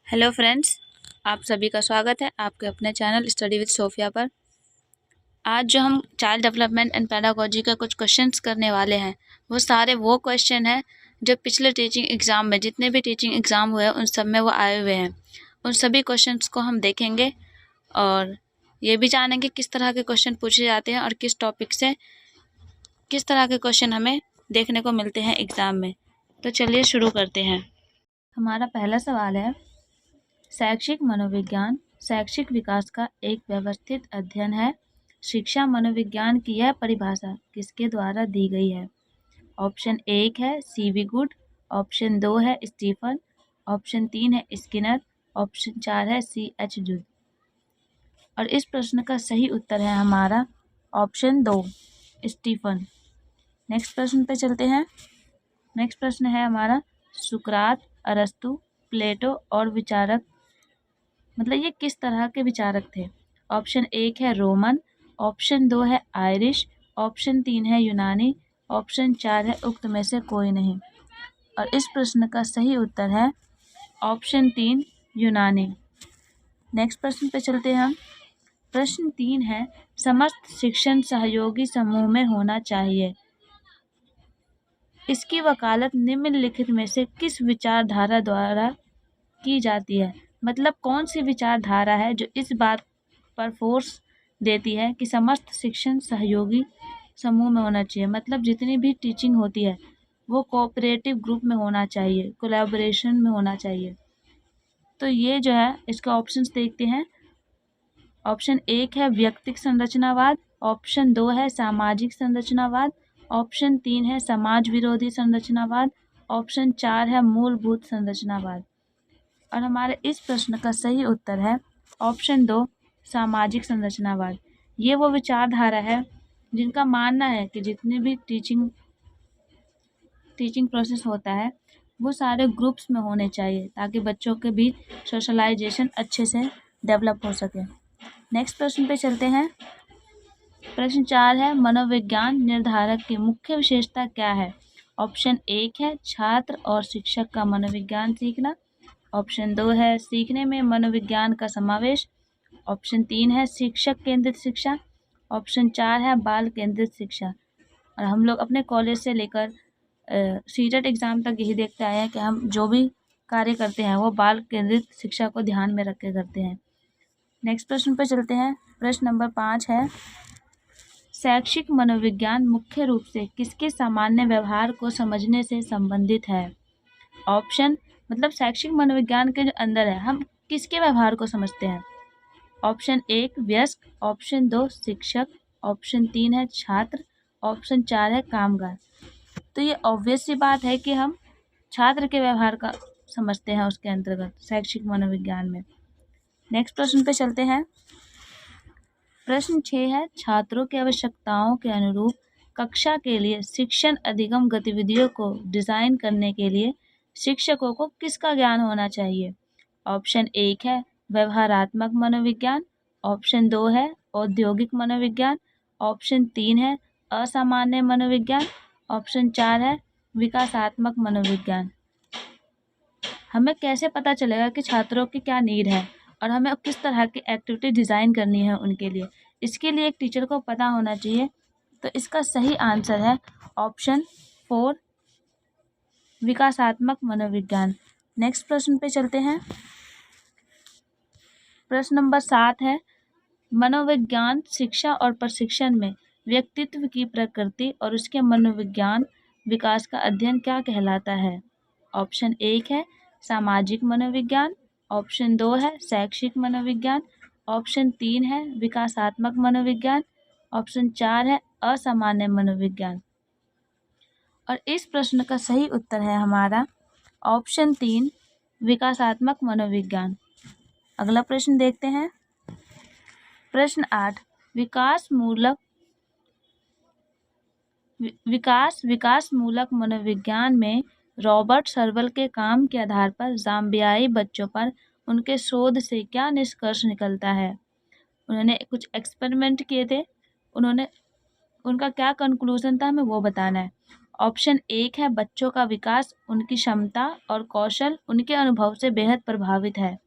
Hello friends, आप सभी का स्वागत है आपके अपने चैनल स्टडी विद सोफिया पर। आज जो हम चाइल्ड डेवलपमेंट एंड पेडागोजी का कुछ क्वेश्चंस करने वाले हैं वो सारे वो क्वेश्चन हैं जो पिछले टीचिंग एग्ज़ाम में जितने भी टीचिंग एग्ज़ाम हुए उन सब में वो आए हुए हैं। उन सभी क्वेश्चंस को हम देखेंगे और ये भी जानेंगे किस तरह के क्वेश्चन पूछे जाते हैं और किस टॉपिक से किस तरह के क्वेश्चन हमें देखने को मिलते हैं एग्ज़ाम में। तो चलिए शुरू करते हैं। हमारा पहला सवाल है, शैक्षिक मनोविज्ञान शैक्षिक विकास का एक व्यवस्थित अध्ययन है। शिक्षा मनोविज्ञान की यह परिभाषा किसके द्वारा दी गई है? ऑप्शन 1 है C.V. गुड, ऑप्शन 2 है स्टीफन, ऑप्शन 3 है स्किनर, ऑप्शन 4 है C.H. जूड। और इस प्रश्न का सही उत्तर है हमारा ऑप्शन 2 स्टीफन। नेक्स्ट प्रश्न पे चलते हैं। नेक्स्ट प्रश्न है हमारा, सुकरात, अरस्तु, प्लेटो और विचारक मतलब ये किस तरह के विचारक थे? ऑप्शन 1 है रोमन, ऑप्शन 2 है आयरिश, ऑप्शन 3 है यूनानी, ऑप्शन 4 है उक्त में से कोई नहीं। और इस प्रश्न का सही उत्तर है ऑप्शन 3 यूनानी। नेक्स्ट प्रश्न पे चलते हैं हम। प्रश्न 3 है, समस्त शिक्षण सहयोगी समूह में होना चाहिए। इसकी वकालत निम्नलिखित में से किस विचारधारा द्वारा की जाती है? मतलब कौन सी विचारधारा है जो इस बात पर फोर्स देती है कि समस्त शिक्षण सहयोगी समूह में होना चाहिए। मतलब जितनी भी टीचिंग होती है वो कोऑपरेटिव ग्रुप में होना चाहिए, कोलैबोरेशन में होना चाहिए। तो ये जो है इसका ऑप्शंस देखते हैं। ऑप्शन 1 है व्यक्तिक संरचनावाद, ऑप्शन 2 है सामाजिक संरचनावाद, ऑप्शन 3 है समाज विरोधी संरचनावाद, ऑप्शन 4 है मूलभूत संरचनावाद। और हमारे इस प्रश्न का सही उत्तर है ऑप्शन 2 सामाजिक संरचनावाद। ये वो विचारधारा है जिनका मानना है कि जितने भी टीचिंग प्रोसेस होता है वो सारे ग्रुप्स में होने चाहिए ताकि बच्चों के बीच सोशलाइजेशन अच्छे से डेवलप हो सके। नेक्स्ट प्रश्न पे चलते हैं। प्रश्न 4 है, मनोविज्ञान निर्धारक की मुख्य विशेषता क्या है? ऑप्शन 1 है छात्र और शिक्षक का मनोविज्ञान सीखना, ऑप्शन 2 है सीखने में मनोविज्ञान का समावेश, ऑप्शन 3 है शिक्षक केंद्रित शिक्षा, ऑप्शन 4 है बाल केंद्रित शिक्षा। और हम लोग अपने कॉलेज से लेकर सीटेट एग्ज़ाम तक यही देखते आए हैं कि हम जो भी कार्य करते हैं वो बाल केंद्रित शिक्षा को ध्यान में रख के करते हैं। नेक्स्ट प्रश्न पर चलते हैं। प्रश्न नंबर 5 है, शैक्षिक मनोविज्ञान मुख्य रूप से किसके सामान्य व्यवहार को समझने से संबंधित है? ऑप्शन मतलब शैक्षिक मनोविज्ञान के जो अंदर है हम किसके व्यवहार को समझते हैं? ऑप्शन 1 वयस्क, ऑप्शन 2 शिक्षक, ऑप्शन 3 है छात्र, ऑप्शन 4 है कामगार। तो ये ऑब्वियस सी बात है कि हम छात्र के व्यवहार का समझते हैं उसके अंतर्गत शैक्षिक मनोविज्ञान में। नेक्स्ट प्रश्न पे चलते हैं। प्रश्न 6 है, छात्रों की आवश्यकताओं के अनुरूप कक्षा के लिए शिक्षण अधिगम गतिविधियों को डिज़ाइन करने के लिए शिक्षकों को किसका ज्ञान होना चाहिए? ऑप्शन 1 है व्यवहारात्मक मनोविज्ञान, ऑप्शन 2 है औद्योगिक मनोविज्ञान, ऑप्शन 3 है असामान्य मनोविज्ञान, ऑप्शन 4 है विकासात्मक मनोविज्ञान। हमें कैसे पता चलेगा कि छात्रों की क्या नीड है और हमें किस तरह की एक्टिविटी डिज़ाइन करनी है उनके लिए? इसके लिए एक टीचर को पता होना चाहिए। तो इसका सही आंसर है ऑप्शन 4 विकासात्मक मनोविज्ञान। नेक्स्ट प्रश्न पे चलते हैं। प्रश्न नंबर 7 है, मनोविज्ञान शिक्षा और प्रशिक्षण में व्यक्तित्व की प्रकृति और उसके मनोविज्ञान विकास का अध्ययन क्या कहलाता है? ऑप्शन 1 है सामाजिक मनोविज्ञान, ऑप्शन 2 है शैक्षिक मनोविज्ञान, ऑप्शन 3 है विकासात्मक मनोविज्ञान, ऑप्शन 4 है असामान्य मनोविज्ञान। और इस प्रश्न का सही उत्तर है हमारा ऑप्शन 3 विकासात्मक मनोविज्ञान। अगला प्रश्न देखते हैं। प्रश्न 8, विकासमूलक मनोविज्ञान में रॉबर्ट सर्वल के काम के आधार पर ज़ाम्बियाई बच्चों पर उनके शोध से क्या निष्कर्ष निकलता है? उन्होंने कुछ एक्सपेरिमेंट किए थे, उनका क्या कंक्लूजन था हमें वो बताना है। ऑप्शन 1 है बच्चों का विकास उनकी क्षमता और कौशल उनके अनुभव से बेहद प्रभावित है।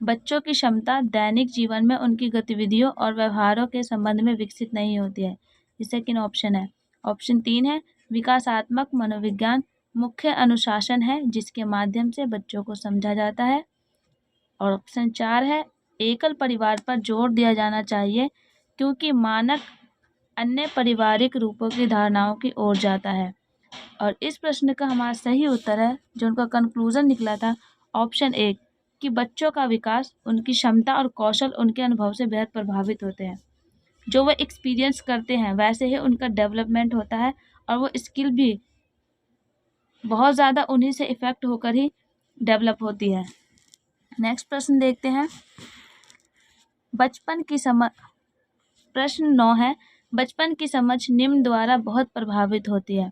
बच्चों की क्षमता दैनिक जीवन में उनकी गतिविधियों और व्यवहारों के संबंध में विकसित नहीं होती है। ये सेकंड ऑप्शन है। ऑप्शन 3 है विकासात्मक मनोविज्ञान मुख्य अनुशासन है जिसके माध्यम से बच्चों को समझा जाता है। और ऑप्शन 4 है एकल परिवार पर जोर दिया जाना चाहिए क्योंकि मानक अन्य पारिवारिक रूपों की धारणाओं की ओर जाता है। और इस प्रश्न का हमारा सही उत्तर है, जो उनका कंक्लूजन निकला था, ऑप्शन 1 कि बच्चों का विकास उनकी क्षमता और कौशल उनके अनुभव से बेहद प्रभावित होते हैं। जो वो एक्सपीरियंस करते हैं वैसे ही उनका डेवलपमेंट होता है और वो स्किल भी बहुत ज़्यादा उन्हीं से इफ़ेक्ट होकर ही डेवलप होती है। नेक्स्ट प्रश्न देखते हैं। बचपन की समझ प्रश्न 9 है बचपन की समझ निम्न द्वारा बहुत प्रभावित होती है।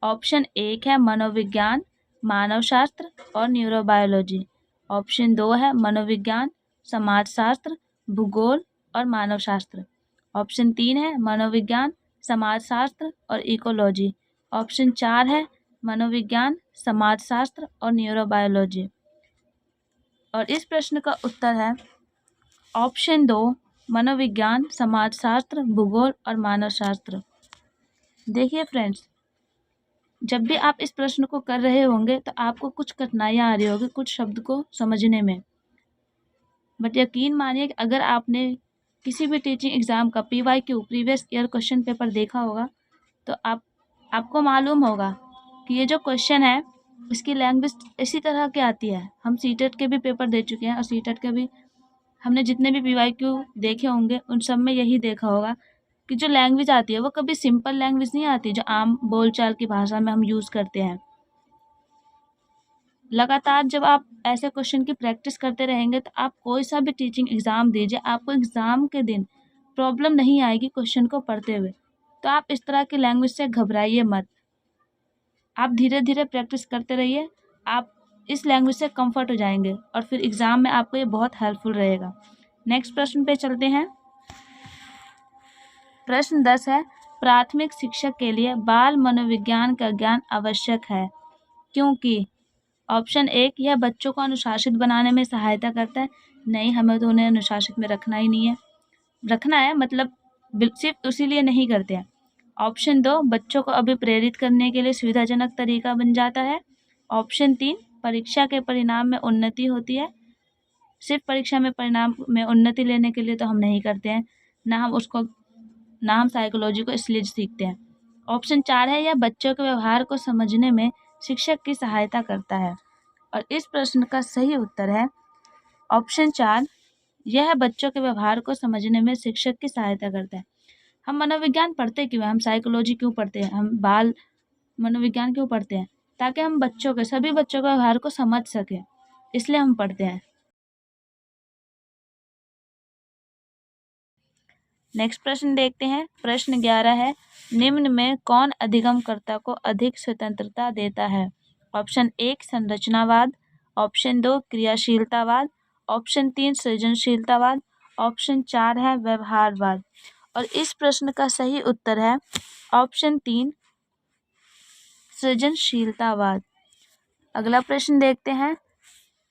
ऑप्शन 1 है मनोविज्ञान, मानवशास्त्र और न्यूरोबायोलॉजी। ऑप्शन 2 है मनोविज्ञान, समाजशास्त्र, भूगोल और मानवशास्त्र। ऑप्शन 3 है मनोविज्ञान, समाजशास्त्र और इकोलॉजी। ऑप्शन 4 है मनोविज्ञान, समाजशास्त्र और न्यूरोबायोलॉजी। और इस प्रश्न का उत्तर है ऑप्शन 2 मनोविज्ञान, समाजशास्त्र, भूगोल और मानवशास्त्र। देखिए फ्रेंड्स, जब भी आप इस प्रश्न को कर रहे होंगे तो आपको कुछ कठिनाइयाँ आ रही होगी कुछ शब्द को समझने में, बट यकीन मानिए कि अगर आपने किसी भी टीचिंग एग्ज़ाम का PYQ previous year question paper देखा होगा तो आपको मालूम होगा कि ये जो क्वेश्चन है इसकी लैंग्वेज इसी तरह की आती है। हम सीटेट के भी पेपर दे चुके हैं और सीटेट के भी हमने जितने भी PYQ देखे होंगे उन सब में यही देखा होगा कि जो लैंग्वेज आती है वो कभी सिंपल लैंग्वेज नहीं आती जो आम बोलचाल की भाषा में हम यूज़ करते हैं। लगातार जब आप ऐसे क्वेश्चन की प्रैक्टिस करते रहेंगे तो आप कोई सा भी टीचिंग एग्ज़ाम दीजिए, आपको एग्ज़ाम के दिन प्रॉब्लम नहीं आएगी क्वेश्चन को पढ़ते हुए। तो आप इस तरह की लैंग्वेज से घबराइए मत, आप धीरे धीरे प्रैक्टिस करते रहिए, आप इस लैंग्वेज से कंफर्ट हो जाएंगे और फिर एग्ज़ाम में आपको ये बहुत हेल्पफुल रहेगा। नेक्स्ट प्रश्न पे चलते हैं। प्रश्न 10 है प्राथमिक शिक्षक के लिए बाल मनोविज्ञान का ज्ञान आवश्यक है क्योंकि। ऑप्शन 1 यह बच्चों को अनुशासित बनाने में सहायता करता है। नहीं, हमें तो उन्हें अनुशासित में रखना ही नहीं है, रखना है मतलब सिर्फ उसीलिए नहीं करते हैं। ऑप्शन 2 बच्चों को अभिप्रेरित करने के लिए सुविधाजनक तरीका बन जाता है। ऑप्शन 3 परीक्षा के परिणाम में उन्नति होती है। सिर्फ परीक्षा में परिणाम में उन्नति लेने के लिए तो हम नहीं करते हैं, ना हम साइकोलॉजी को इसलिए सीखते हैं। ऑप्शन 4 है यह बच्चों के व्यवहार को समझने में शिक्षक की सहायता करता है। और इस प्रश्न का सही उत्तर है ऑप्शन 4 यह बच्चों के व्यवहार को समझने में शिक्षक की सहायता करता है। हम मनोविज्ञान पढ़ते क्यों हैं, हम साइकोलॉजी क्यों पढ़ते हैं, हम बाल मनोविज्ञान क्यों पढ़ते हैं, ताकि हम सभी बच्चों के व्यवहार को समझ सकें, इसलिए हम पढ़ते हैं। नेक्स्ट प्रश्न देखते हैं। प्रश्न 11 है निम्न में कौन अधिगमकर्ता को अधिक स्वतंत्रता देता है। ऑप्शन 1 संरचनावाद, ऑप्शन 2 क्रियाशीलतावाद, ऑप्शन 3 सृजनशीलतावाद, ऑप्शन 4 है व्यवहारवाद। और इस प्रश्न का सही उत्तर है ऑप्शन 3 सृजनशीलतावाद। अगला प्रश्न देखते हैं।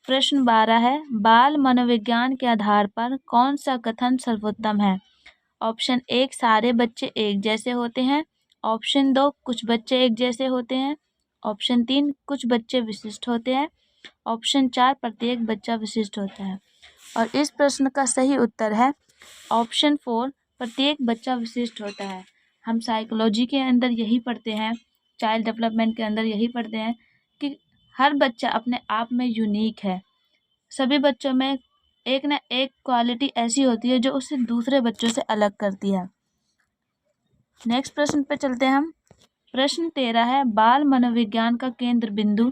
प्रश्न 12 है बाल मनोविज्ञान के आधार पर कौन सा कथन सर्वोत्तम है। ऑप्शन 1 सारे बच्चे एक जैसे होते हैं, ऑप्शन 2 कुछ बच्चे एक जैसे होते हैं, ऑप्शन 3 कुछ बच्चे विशिष्ट होते हैं, ऑप्शन 4 प्रत्येक बच्चा विशिष्ट होता है। और इस प्रश्न का सही उत्तर है ऑप्शन 4 प्रत्येक बच्चा विशिष्ट होता है। हम साइकोलॉजी के अंदर यही पढ़ते हैं, चाइल्ड डेवलपमेंट के अंदर यही पढ़ते हैं कि हर बच्चा अपने आप में यूनिक है। सभी बच्चों में एक ना एक क्वालिटी ऐसी होती है जो उसे दूसरे बच्चों से अलग करती है। नेक्स्ट प्रश्न पे चलते हैं हम। प्रश्न 13 है बाल मनोविज्ञान का केंद्र बिंदु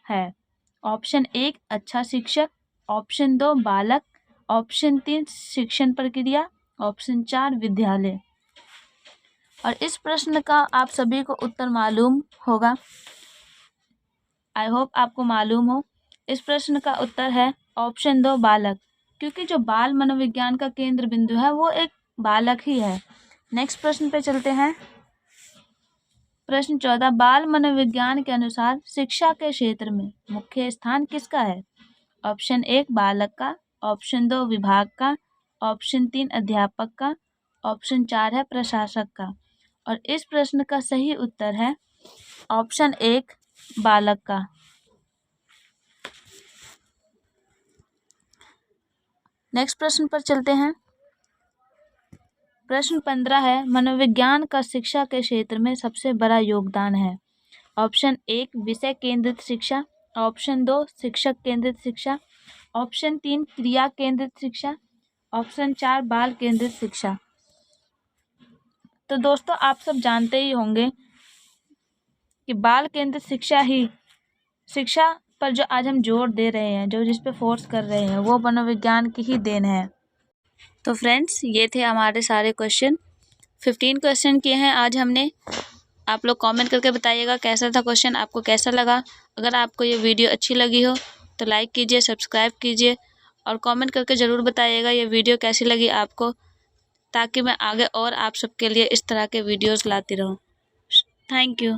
है। ऑप्शन 1 अच्छा शिक्षक, ऑप्शन 2 बालक, ऑप्शन 3 शिक्षण प्रक्रिया, ऑप्शन 4 विद्यालय। और इस प्रश्न का आप सभी को उत्तर मालूम होगा, आई होप आपको मालूम हो। इस प्रश्न का उत्तर है ऑप्शन 2 बालक, क्योंकि जो बाल मनोविज्ञान का केंद्र बिंदु है वो एक बालक ही है। नेक्स्ट प्रश्न पे चलते हैं। प्रश्न 14, बाल मनोविज्ञान के अनुसार शिक्षा के क्षेत्र में मुख्य स्थान किसका है? ऑप्शन 1 बालक का, ऑप्शन 2 विभाग का, ऑप्शन 3 अध्यापक का, ऑप्शन 4 है प्रशासक का। और इस प्रश्न का सही उत्तर है ऑप्शन 1 बालक का। नेक्स्ट प्रश्न पर चलते हैं। प्रश्न 15 है, मनोविज्ञान का शिक्षा के क्षेत्र में सबसे बड़ा योगदान है। ऑप्शन 1 विषय केंद्रित शिक्षा, ऑप्शन 2 शिक्षक केंद्रित शिक्षा, ऑप्शन 3 क्रिया केंद्रित शिक्षा, ऑप्शन 4 बाल केंद्रित शिक्षा। तो दोस्तों आप सब जानते ही होंगे कि बाल केंद्रित शिक्षा ही शिक्षा पर जो आज हम जोर दे रहे हैं, जो जिस पे फोर्स कर रहे हैं, वो मनोविज्ञान की ही देन है। तो फ्रेंड्स ये थे हमारे सारे क्वेश्चन। 15 क्वेश्चन किए हैं आज हमने। आप लोग कमेंट करके बताइएगा कैसा था क्वेश्चन, आपको कैसा लगा। अगर आपको ये वीडियो अच्छी लगी हो तो लाइक कीजिए, सब्सक्राइब कीजिए और कमेंट करके ज़रूर बताइएगा ये वीडियो कैसी लगी आपको, ताकि मैं आगे और आप सबके लिए इस तरह के वीडियोस लाती रहूँ। Thank you.